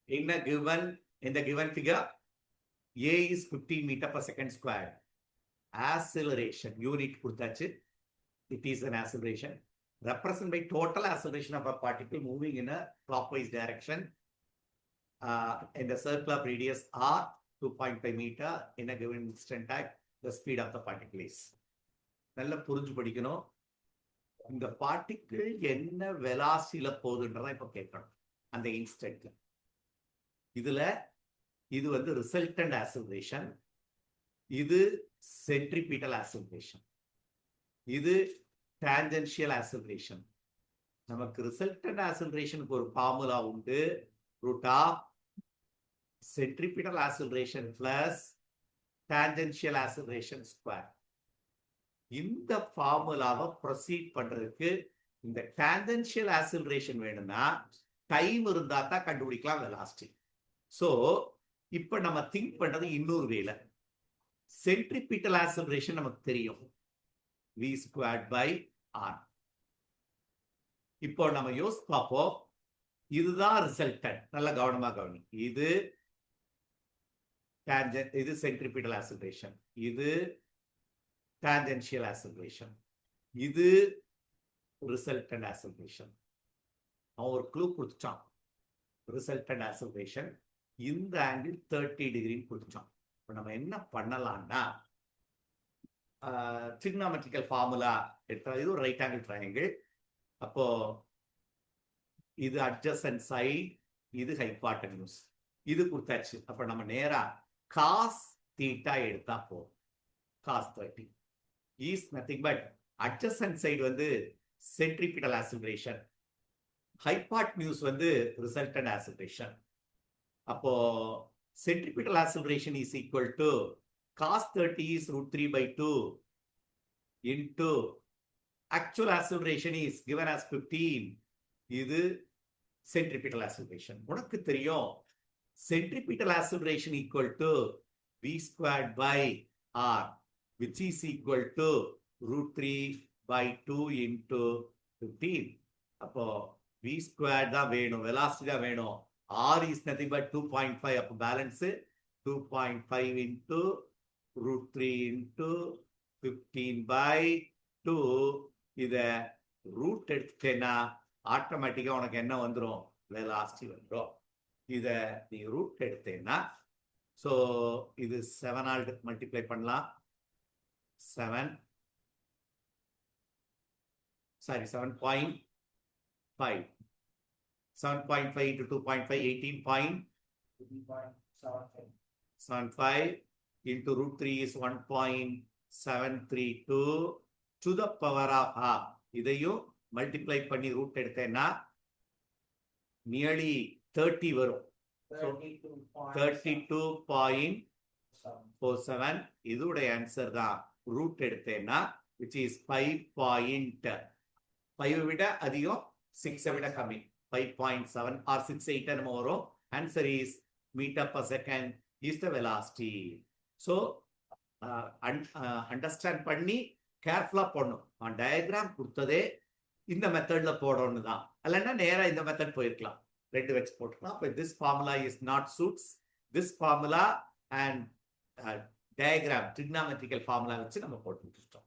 in the given figure, A is 15 meter per second squared. Acceleration, unit கொடுத்தாச்சு. It is an acceleration. Represented by total acceleration of a particle moving in a clockwise direction in the circle of radius r 2.5 meter in a given instant time, the speed of the particle is. நல்லா புரிஞ்சு படிக்கணும். இந்த particle என்ன வெலாசிட்டியில போகுதுன்றதான் இப்ப கேட்கணும் அந்த இன்ஸ்டன்ட்ல. இதுல இது வந்து ரிசல்டன்ட் ஆக்சிலரேஷன், இது சென்ட்ரிபீட்டல் ஆக்சிலரேஷன், இது டான்ஜென்ஷியல் ஆக்சிலரேஷன். நமக்கு ரிசல்டன்ட் ஆக்சிலரேஷனுக்கு ஒரு ஃபார்முலா உண்டு, root of centripetal acceleration plus tangential acceleration square. இந்த ஃபார்முலாவை ப்ரொசீட் பண்றதுக்கு இந்த டான்ஜென்ஷியல் ஆக்சிலரேஷன் வேணும்னா டைம் இருந்தா தான் கண்டுபிடிக்கலாம் வெலாசிட்டி. சோ இப்ப நம்ம திங்க் பண்றது இன்னொரு வேல. சென்ட்ரிபீட்டல் ஆக்சிலரேஷன் நமக்கு தெரியும், v ஸ்கொயர்ட் பை r. இப்போ நம்ம யோசிச்சு பார்ப்போம், இதுதான் ரிசல்டன்ட். நல்ல கவனமா கவனி. இது டான்ஜென்ட், இது சென்ட்ரிபீட்டல் ஆக்சிலரேஷன், இது டான்ஜென்ஷியல் ஆக்சிலரேஷன், இது ரிசல்டன்ட் ஆக்சிலரேஷன். அவன் ஒரு க்ளூ கொடுத்துட்டான், ரிசல்டன்ட் ஆக்சிலரேஷன் இந்த ஆங்கிள் 30 டிகிரின்னு கொடுத்துட்டான். இப்போ நம்ம என்ன பண்ணலாம்னா ட்ரிக்னாமெட்ரிக்கல் ஃபார்முலா எடுத்தா, இது ஒரு ரைட் ஆங்கிள் ட்ரையாங்கிள். அப்போ இது அட்ஜசன்ட் சைடு, இது ஹைபாட்டன்யூஸ், இது கொடுத்தாச்சு. அப்ப நம்ம நேரா காஸ் தீட்டா எடுத்தா போதும். Cos 30 is nothing but adjacent side வந்து சென்ட்ரிபீட்டல் ஆக்சிலரேஷன், ஹைபாட்டன்யூஸ் வந்து ரிசல்டன்ட் ஆக்சிலரேஷன். அப்போ centripetal acceleration is equal to cos 30 is root 3 by 2 into actual acceleration is given as 15. இது centripetal acceleration. உனக்கு தெரியும் centripetal acceleration equal to v squared by r, which is equal to root 3 by 2 into 15. அப்போ v squared தான் வேணும், velocity தான் வேணும். r is nothing but 2.5. அப்போ balance 2.5 into root 3 into 15 by 2. இத ரூட் எடுத்துட்டேன்னா ஆட்டோமேட்டிக்கா உனக்கு என்ன வந்துடும், வெலாசிட்டி வந்துடும். இத நீ ரூட் எடுத்தேன்னா, ஸோ இது 7 ஆல் மல்டிப்ளை பண்ணலாம். 7.5 7.5 into 2.5 18.75 into root 3 is 1.732 to the power of half. இதையும் மல்டிப்ளை பண்ணி ரூட் எடுத்தேன்னா நியர்லி 30 வரும். 32.47. இதோடைய ஆன்சர் தான் ரூட் எடுத்தேன்னா which is 5.5 விட அதிகம், 6 விட கம்மி, 5.7 or 6.8 நம்ம வரும். Answer is metre per second is the velocity. So understand பண்ணி கேர்ஃபுல்லா போடணும். டயக்ராம் கொடுத்ததே இந்த மெத்தட்ல போடணும்னு தான், இல்லைன்னா நேரா இந்த மெத்தட் போயிருக்கலாம், ரெண்டு வச்சு போட்டுக்கலாம். அப்போ this formula is not suits. This formula and diagram trigonometrical formula வச்சு நம்ம போட்டு முடிச்சிட்டோம்.